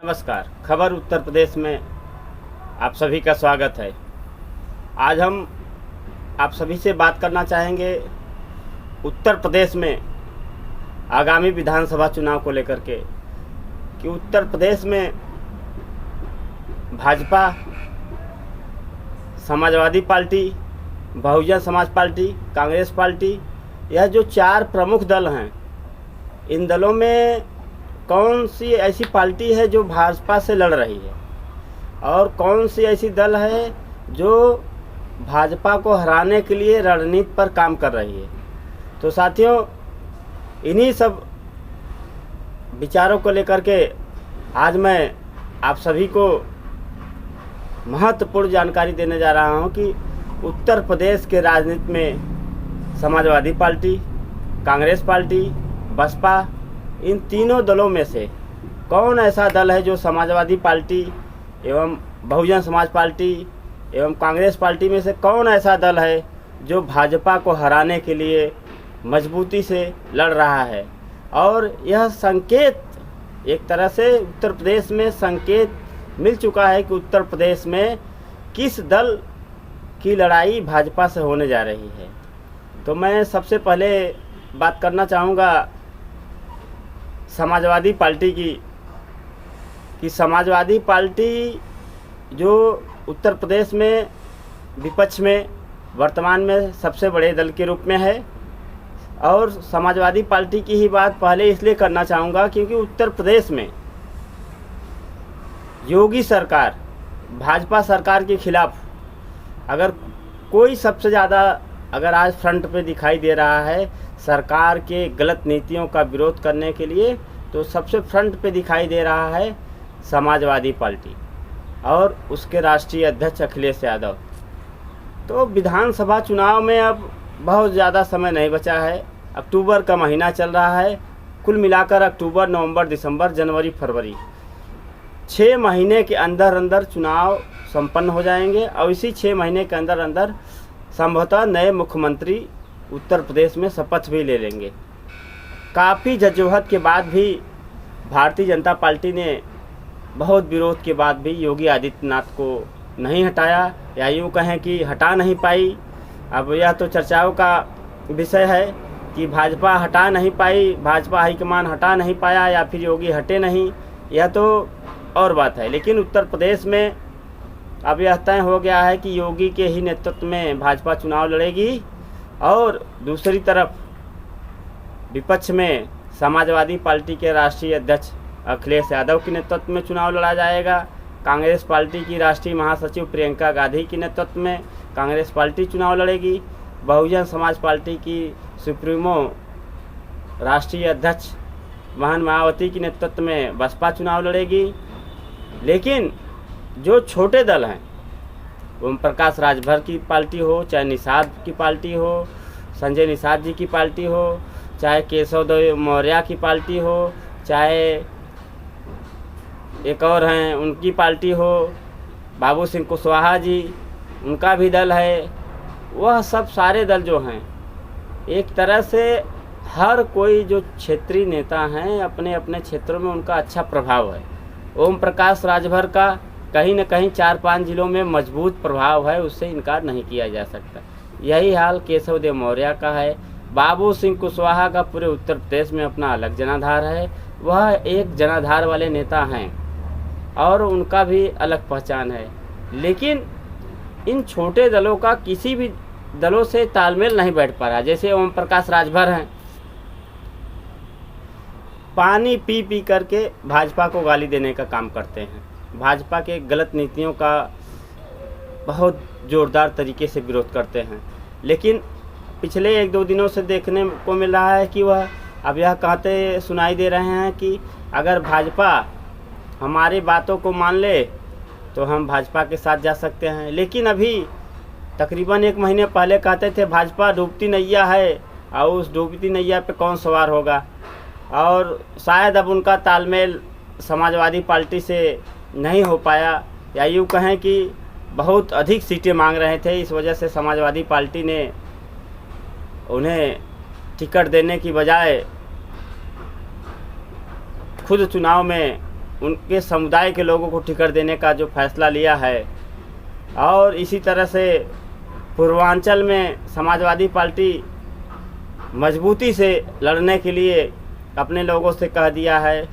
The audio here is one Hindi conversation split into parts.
नमस्कार। खबर उत्तर प्रदेश में आप सभी का स्वागत है। आज हम आप सभी से बात करना चाहेंगे उत्तर प्रदेश में आगामी विधानसभा चुनाव को लेकर के कि उत्तर प्रदेश में Bhajpa, Samajwadi party, Bahujan Samaj party, Congress party, यह जो चार प्रमुख दल हैं, इन दलों में कौन सी ऐसी पार्टी है जो भाजपा से लड़ रही है और कौन सी ऐसी दल है जो भाजपा को हराने के लिए रणनीति पर काम कर रही है। तो साथियों, इन्हीं सब विचारों को लेकर के आज मैं आप सभी को महत्वपूर्ण जानकारी देने जा रहा हूं कि उत्तर प्रदेश के राजनीति में समाजवादी पार्टी, कांग्रेस पार्टी, बसपा, इन तीनों दलों में से कौन ऐसा दल है जो समाजवादी पार्टी एवं बहुजन समाज पार्टी एवं कांग्रेस पार्टी में से कौन ऐसा दल है जो भाजपा को हराने के लिए मजबूती से लड़ रहा है। और यह संकेत एक तरह से उत्तर प्रदेश में संकेत मिल चुका है कि उत्तर प्रदेश में किस दल की लड़ाई भाजपा से होने जा रही है। तो मैं सबसे पहले बात करना चाहूँगा समाजवादी पार्टी की कि समाजवादी पार्टी जो उत्तर प्रदेश में विपक्ष में वर्तमान में सबसे बड़े दल के रूप में है। और समाजवादी पार्टी की ही बात पहले इसलिए करना चाहूँगा क्योंकि उत्तर प्रदेश में योगी सरकार, भाजपा सरकार के खिलाफ अगर कोई सबसे ज़्यादा अगर आज फ्रंट पे दिखाई दे रहा है सरकार के गलत नीतियों का विरोध करने के लिए, तो सबसे फ्रंट पे दिखाई दे रहा है समाजवादी पार्टी और उसके राष्ट्रीय अध्यक्ष अखिलेश यादव। तो विधानसभा चुनाव में अब बहुत ज़्यादा समय नहीं बचा है। अक्टूबर का महीना चल रहा है। कुल मिलाकर अक्टूबर, नवंबर, दिसंबर, जनवरी, फरवरी 6 महीने के अंदर अंदर चुनाव संपन्न हो जाएंगे और इसी 6 महीने के अंदर अंदर संभवतः नए मुख्यमंत्री उत्तर प्रदेश में शपथ भी ले लेंगे। काफ़ी जद्दोजहद के बाद भी भारतीय जनता पार्टी ने बहुत विरोध के बाद भी योगी आदित्यनाथ को नहीं हटाया, या यूँ कहें कि हटा नहीं पाई। अब यह तो चर्चाओं का विषय है कि भाजपा हटा नहीं पाई, भाजपा हाईकमान हटा नहीं पाया या फिर योगी हटे नहीं, यह तो और बात है। लेकिन उत्तर प्रदेश में अब यह तय हो गया है कि योगी के ही नेतृत्व में भाजपा चुनाव लड़ेगी और दूसरी तरफ विपक्ष में समाजवादी पार्टी के राष्ट्रीय अध्यक्ष अखिलेश यादव के नेतृत्व में चुनाव लड़ा जाएगा। कांग्रेस पार्टी की राष्ट्रीय महासचिव प्रियंका गांधी के नेतृत्व में कांग्रेस पार्टी चुनाव लड़ेगी। बहुजन समाज पार्टी की सुप्रीमो राष्ट्रीय अध्यक्ष बहन मायावती के नेतृत्व में बसपा चुनाव लड़ेगी। लेकिन जो छोटे दल हैं, ओम प्रकाश राजभर की पार्टी हो, चाहे निषाद की पार्टी हो, संजय निषाद जी की पार्टी हो, चाहे केशव देव मौर्य की पार्टी हो, चाहे एक और हैं उनकी पार्टी हो, बाबू सिंह कुशवाहा जी, उनका भी दल है, वह सब सारे दल जो हैं एक तरह से हर कोई जो क्षेत्रीय नेता हैं अपने अपने क्षेत्रों में उनका अच्छा प्रभाव है। ओम प्रकाश राजभर का कहीं न कहीं 4-5 जिलों में मजबूत प्रभाव है, उससे इनकार नहीं किया जा सकता। यही हाल केशव देव मौर्य का है। बाबू सिंह कुशवाहा का पूरे उत्तर प्रदेश में अपना अलग जनाधार है, वह एक जनाधार वाले नेता हैं और उनका भी अलग पहचान है। लेकिन इन छोटे दलों का किसी भी दलों से तालमेल नहीं बैठ पा रहा। जैसे ओम प्रकाश राजभर हैं, पानी पी पी करके भाजपा को गाली देने का काम करते हैं, भाजपा के गलत नीतियों का बहुत ज़ोरदार तरीके से विरोध करते हैं। लेकिन पिछले 1-2 दिनों से देखने को मिल रहा है कि वह अब यह कहते सुनाई दे रहे हैं कि अगर भाजपा हमारी बातों को मान ले तो हम भाजपा के साथ जा सकते हैं। लेकिन अभी तकरीबन 1 महीने पहले कहते थे भाजपा डूबती नैया है और उस डूबती नैया पे कौन सवार होगा। और शायद अब उनका तालमेल समाजवादी पार्टी से नहीं हो पाया, या यूँ कहें कि बहुत अधिक सीटें मांग रहे थे, इस वजह से समाजवादी पार्टी ने उन्हें टिकट देने की बजाय खुद चुनाव में उनके समुदाय के लोगों को टिकट देने का जो फैसला लिया है, और इसी तरह से पूर्वांचल में समाजवादी पार्टी मजबूती से लड़ने के लिए अपने लोगों से कह दिया है।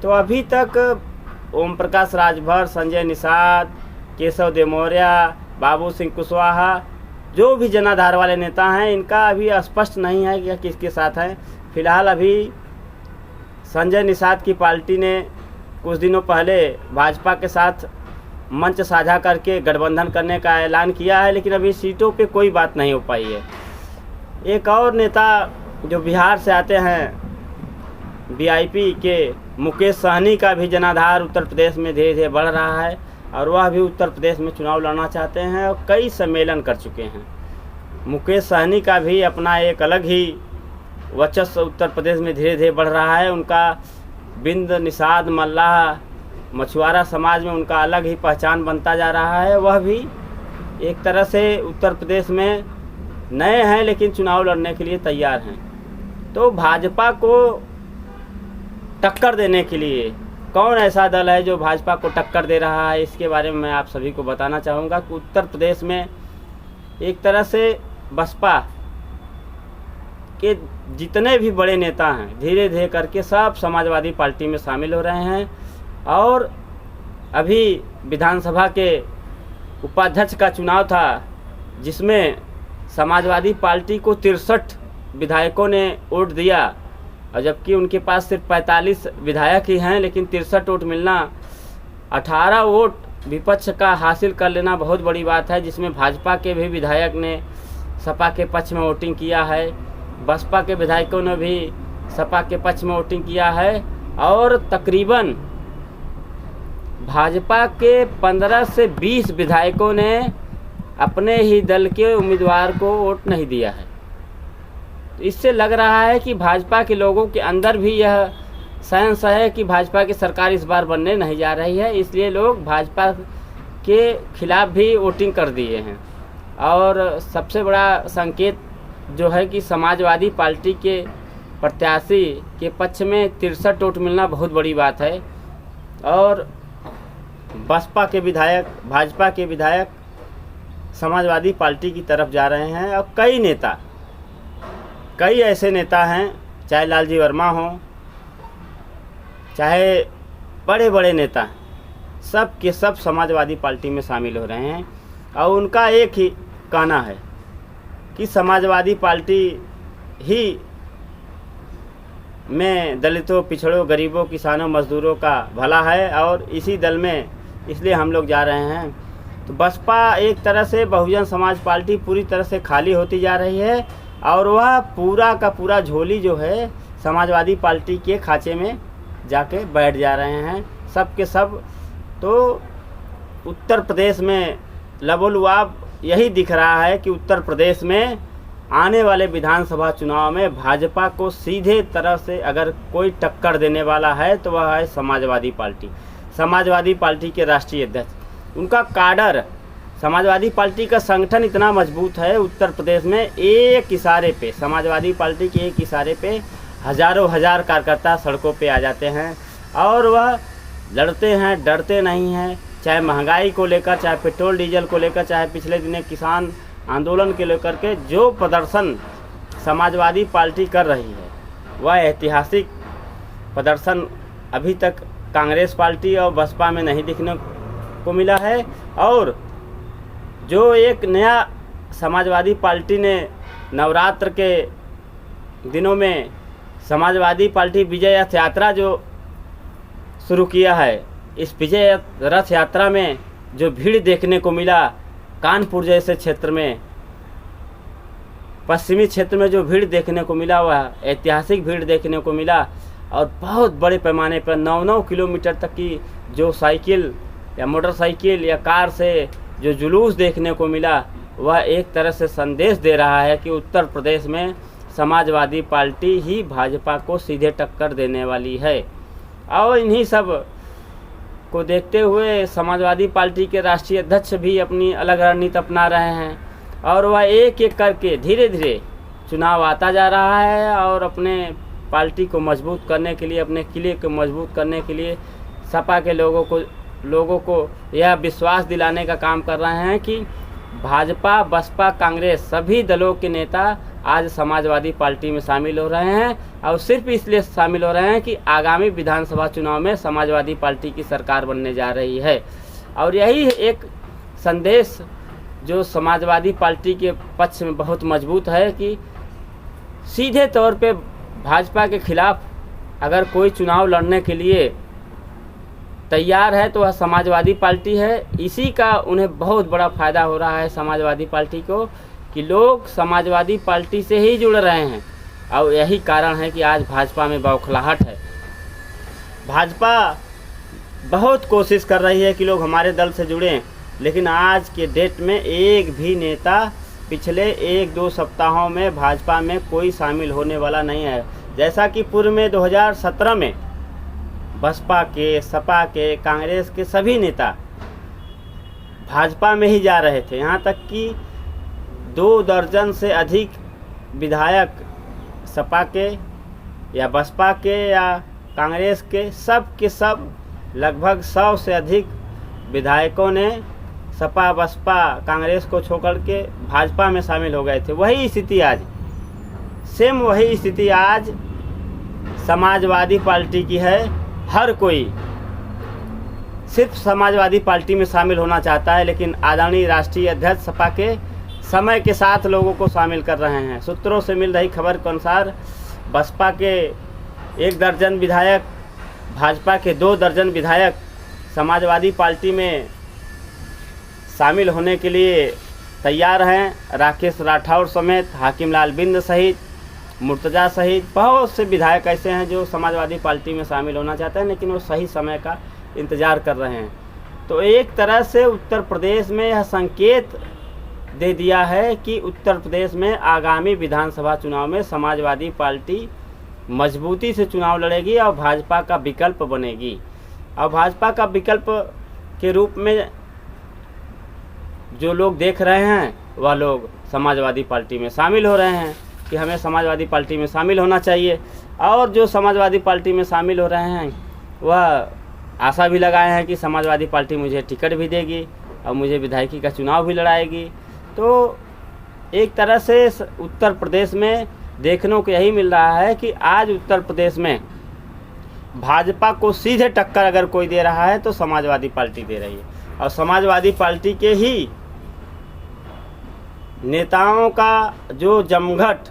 तो अभी तक ओम प्रकाश राजभर, संजय निषाद, केशव देव मौर्य, बाबू सिंह कुशवाहा, जो भी जनाधार वाले नेता हैं, इनका अभी स्पष्ट नहीं है कि किसके साथ हैं। फिलहाल अभी संजय निषाद की पार्टी ने कुछ दिनों पहले भाजपा के साथ मंच साझा करके गठबंधन करने का ऐलान किया है, लेकिन अभी सीटों पे कोई बात नहीं हो पाई है। एक और नेता जो बिहार से आते हैं, वीआईपी के मुकेश सहनी का भी जनाधार उत्तर प्रदेश में धीरे धीरे बढ़ रहा है, और वह भी उत्तर प्रदेश में चुनाव लड़ना चाहते हैं और कई सम्मेलन कर चुके हैं। मुकेश सहनी का भी अपना एक अलग ही वर्चस्व उत्तर प्रदेश में धीरे धीरे बढ़ रहा है। उनका बिंद, निषाद, मल्लाह, मछुआरा समाज में उनका अलग ही पहचान बनता जा रहा है। वह भी एक तरह से उत्तर प्रदेश में नए हैं, लेकिन चुनाव लड़ने के लिए तैयार हैं। तो भाजपा को टक्कर देने के लिए कौन ऐसा दल है जो भाजपा को टक्कर दे रहा है, इसके बारे में मैं आप सभी को बताना चाहूँगा कि उत्तर प्रदेश में एक तरह से बसपा के जितने भी बड़े नेता हैं, धीरे धीरे करके सब समाजवादी पार्टी में शामिल हो रहे हैं। और अभी विधानसभा के उपाध्यक्ष का चुनाव था, जिसमें समाजवादी पार्टी को 63 विधायकों ने वोट दिया, और जबकि उनके पास सिर्फ 45 विधायक ही हैं, लेकिन 63 वोट मिलना, 18 वोट विपक्ष का हासिल कर लेना बहुत बड़ी बात है, जिसमें भाजपा के भी विधायक ने सपा के पक्ष में वोटिंग किया है, बसपा के विधायकों ने भी सपा के पक्ष में वोटिंग किया है, और तकरीबन भाजपा के 15 से 20 विधायकों ने अपने ही दल के उम्मीदवार को वोट नहीं दिया है। इससे लग रहा है कि भाजपा के लोगों के अंदर भी यह सेंस है कि भाजपा की सरकार इस बार बनने नहीं जा रही है, इसलिए लोग भाजपा के खिलाफ भी वोटिंग कर दिए हैं। और सबसे बड़ा संकेत जो है कि समाजवादी पार्टी के प्रत्याशी के पक्ष में 63 वोट मिलना बहुत बड़ी बात है, और बसपा के विधायक, भाजपा के विधायक समाजवादी पार्टी की तरफ जा रहे हैं। और कई ऐसे नेता हैं, चाहे लालजी वर्मा हो, चाहे बड़े बड़े नेता, सब के सब समाजवादी पार्टी में शामिल हो रहे हैं। और उनका एक ही कहना है कि समाजवादी पार्टी ही में दलितों, पिछड़ों, गरीबों, किसानों, मजदूरों का भला है, और इसी दल में इसलिए हम लोग जा रहे हैं। तो बसपा एक तरह से बहुजन समाज पार्टी पूरी तरह से खाली होती जा रही है, और वह पूरा का पूरा झोली जो है समाजवादी पार्टी के खांचे में जाके बैठ जा रहे हैं सब के सब। तो उत्तर प्रदेश में लबोलुआब यही दिख रहा है कि उत्तर प्रदेश में आने वाले विधानसभा चुनाव में भाजपा को सीधे तरह से अगर कोई टक्कर देने वाला है तो वह है समाजवादी पार्टी। समाजवादी पार्टी के राष्ट्रीय अध्यक्ष, उनका काडर, समाजवादी पार्टी का संगठन इतना मजबूत है उत्तर प्रदेश में, एक इशारे पे, समाजवादी पार्टी के एक इशारे पे हज़ारों हजार कार्यकर्ता सड़कों पे आ जाते हैं, और वह लड़ते हैं, डरते नहीं हैं। चाहे महंगाई को लेकर, चाहे पेट्रोल डीजल को लेकर, चाहे पिछले दिनों किसान आंदोलन के लेकर के जो प्रदर्शन समाजवादी पार्टी कर रही है, वह ऐतिहासिक प्रदर्शन अभी तक कांग्रेस पार्टी और बसपा में नहीं देखने को मिला है। और जो एक नया समाजवादी पार्टी ने नवरात्र के दिनों में समाजवादी पार्टी विजय रथ यात्रा जो शुरू किया है, इस विजय रथ यात्रा में जो भीड़ देखने को मिला, कानपुर जैसे क्षेत्र में, पश्चिमी क्षेत्र में जो भीड़ देखने को मिला, वह ऐतिहासिक भीड़ देखने को मिला। और बहुत बड़े पैमाने पर 9-9 किलोमीटर तक की जो साइकिल या मोटरसाइकिल या कार से जो जुलूस देखने को मिला, वह एक तरह से संदेश दे रहा है कि उत्तर प्रदेश में समाजवादी पार्टी ही भाजपा को सीधे टक्कर देने वाली है। और इन्हीं सब को देखते हुए समाजवादी पार्टी के राष्ट्रीय अध्यक्ष भी अपनी अलग रणनीति अपना रहे हैं, और वह एक एक करके धीरे धीरे चुनाव आता जा रहा है, और अपने पार्टी को मजबूत करने के लिए, अपने किले को मजबूत करने के लिए सपा के लोगों को यह विश्वास दिलाने का काम कर रहे हैं कि भाजपा, बसपा, कांग्रेस सभी दलों के नेता आज समाजवादी पार्टी में शामिल हो रहे हैं और सिर्फ इसलिए शामिल हो रहे हैं कि आगामी विधानसभा चुनाव में समाजवादी पार्टी की सरकार बनने जा रही है। और यही एक संदेश जो समाजवादी पार्टी के पक्ष में बहुत मजबूत है कि सीधे तौर पे भाजपा के खिलाफ अगर कोई चुनाव लड़ने के लिए तैयार है तो वह समाजवादी पार्टी है। इसी का उन्हें बहुत बड़ा फ़ायदा हो रहा है समाजवादी पार्टी को कि लोग समाजवादी पार्टी से ही जुड़ रहे हैं और यही कारण है कि आज भाजपा में बौखलाहट है। भाजपा बहुत कोशिश कर रही है कि लोग हमारे दल से जुड़ें, लेकिन आज के डेट में एक भी नेता पिछले 1-2 सप्ताहों में भाजपा में कोई शामिल होने वाला नहीं है। जैसा कि पूर्व में 2017 में बसपा के, सपा के, कांग्रेस के सभी नेता भाजपा में ही जा रहे थे। यहाँ तक कि 2 दर्जन से अधिक विधायक सपा के या बसपा के या कांग्रेस के सब लगभग 100 से अधिक विधायकों ने सपा, बसपा, कांग्रेस को छोड़ के भाजपा में शामिल हो गए थे। वही स्थिति आज, सेम वही स्थिति आज समाजवादी पार्टी की है। हर कोई सिर्फ समाजवादी पार्टी में शामिल होना चाहता है, लेकिन आदरणीय राष्ट्रीय अध्यक्ष सपा के समय के साथ लोगों को शामिल कर रहे हैं। सूत्रों से मिल रही खबर के अनुसार बसपा के 1 दर्जन विधायक, भाजपा के 2 दर्जन विधायक समाजवादी पार्टी में शामिल होने के लिए तैयार हैं। राकेश राठौर समेत हाकिम लाल बिंद सहित, मुर्तजा सहित बहुत से विधायक ऐसे हैं जो समाजवादी पार्टी में शामिल होना चाहते हैं, लेकिन वो सही समय का इंतज़ार कर रहे हैं। तो एक तरह से उत्तर प्रदेश में यह संकेत दे दिया है कि उत्तर प्रदेश में आगामी विधानसभा चुनाव में समाजवादी पार्टी मजबूती से चुनाव लड़ेगी और भाजपा का विकल्प बनेगी। और भाजपा का विकल्प के रूप में जो लोग देख रहे हैं वह लोग समाजवादी पार्टी में शामिल हो रहे हैं कि हमें समाजवादी पार्टी में शामिल होना चाहिए। और जो समाजवादी पार्टी में शामिल हो रहे हैं वह आशा भी लगाए हैं कि समाजवादी पार्टी मुझे टिकट भी देगी और मुझे विधायकी का चुनाव भी लड़ाएगी। तो एक तरह से उत्तर प्रदेश में देखने को यही मिल रहा है कि आज उत्तर प्रदेश में भाजपा को सीधे टक्कर अगर कोई दे रहा है तो समाजवादी पार्टी दे रही है। और समाजवादी पार्टी के ही नेताओं का जो जमघट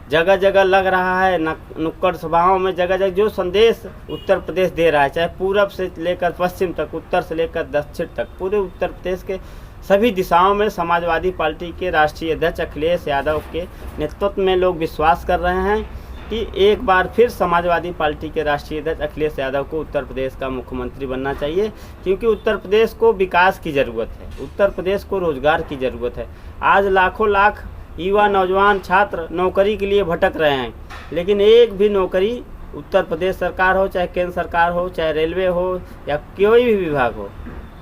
जगह जगह लग रहा है, नुक्कड़ सभाओं में जगह जगह जो संदेश उत्तर प्रदेश दे रहा है, चाहे पूरब से लेकर पश्चिम तक, उत्तर से लेकर दक्षिण तक, पूरे उत्तर प्रदेश के सभी दिशाओं में समाजवादी पार्टी के राष्ट्रीय अध्यक्ष अखिलेश यादव के नेतृत्व में लोग विश्वास कर रहे हैं कि एक बार फिर समाजवादी पार्टी के राष्ट्रीय अध्यक्ष अखिलेश यादव को उत्तर प्रदेश का मुख्यमंत्री बनना चाहिए, क्योंकि उत्तर प्रदेश को विकास की ज़रूरत है, उत्तर प्रदेश को रोज़गार की ज़रूरत है। आज लाखों लाख युवा, नौजवान, छात्र नौकरी के लिए भटक रहे हैं, लेकिन एक भी नौकरी उत्तर प्रदेश सरकार हो, चाहे केंद्र सरकार हो, चाहे रेलवे हो या कोई भी विभाग हो,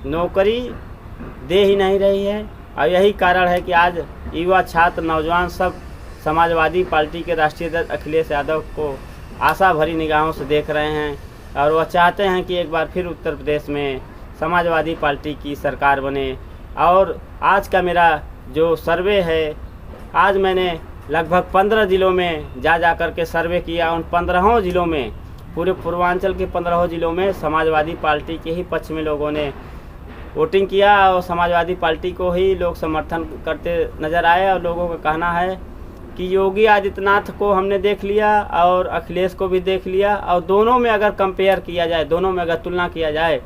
नौकरी दे ही नहीं रही है। और यही कारण है कि आज युवा, छात्र, नौजवान सब समाजवादी पार्टी के राष्ट्रीय अध्यक्ष अखिलेश यादव को आशा भरी निगाहों से देख रहे हैं और वह चाहते हैं कि एक बार फिर उत्तर प्रदेश में समाजवादी पार्टी की सरकार बने। और आज का मेरा जो सर्वे है, आज मैंने लगभग 15 ज़िलों में जा कर के सर्वे किया। उन 15 ज़िलों में, पूरे पूर्वांचल के 15 ज़िलों में समाजवादी पार्टी के ही पक्ष में लोगों ने वोटिंग किया और समाजवादी पार्टी को ही लोग समर्थन करते नज़र आए। और लोगों का कहना है कि योगी आदित्यनाथ को हमने देख लिया और अखिलेश को भी देख लिया, और दोनों में अगर कंपेयर किया जाए, दोनों में अगर तुलना किया जाए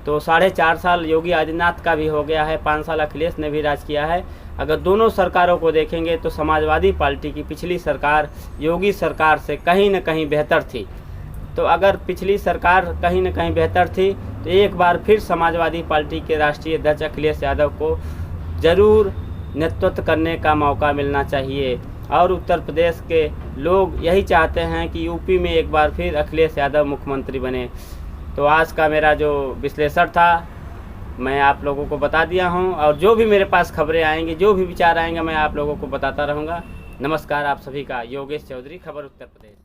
तो 4.5 साल योगी आदित्यनाथ का भी हो गया है, 5 साल अखिलेश ने भी राज किया है। अगर दोनों सरकारों को देखेंगे तो समाजवादी पार्टी की पिछली सरकार योगी सरकार से कहीं न कहीं बेहतर थी। तो अगर पिछली सरकार कहीं न कहीं बेहतर थी तो एक बार फिर समाजवादी पार्टी के राष्ट्रीय अध्यक्ष अखिलेश यादव को ज़रूर नेतृत्व करने का मौका मिलना चाहिए। और उत्तर प्रदेश के लोग यही चाहते हैं कि यूपी में एक बार फिर अखिलेश यादव मुख्यमंत्री बने। तो आज का मेरा जो विश्लेषण था मैं आप लोगों को बता दिया हूं, और जो भी मेरे पास खबरें आएंगी, जो भी विचार आएंगे, मैं आप लोगों को बताता रहूँगा। नमस्कार आप सभी का, योगेश चौधरी, खबर उत्तर प्रदेश।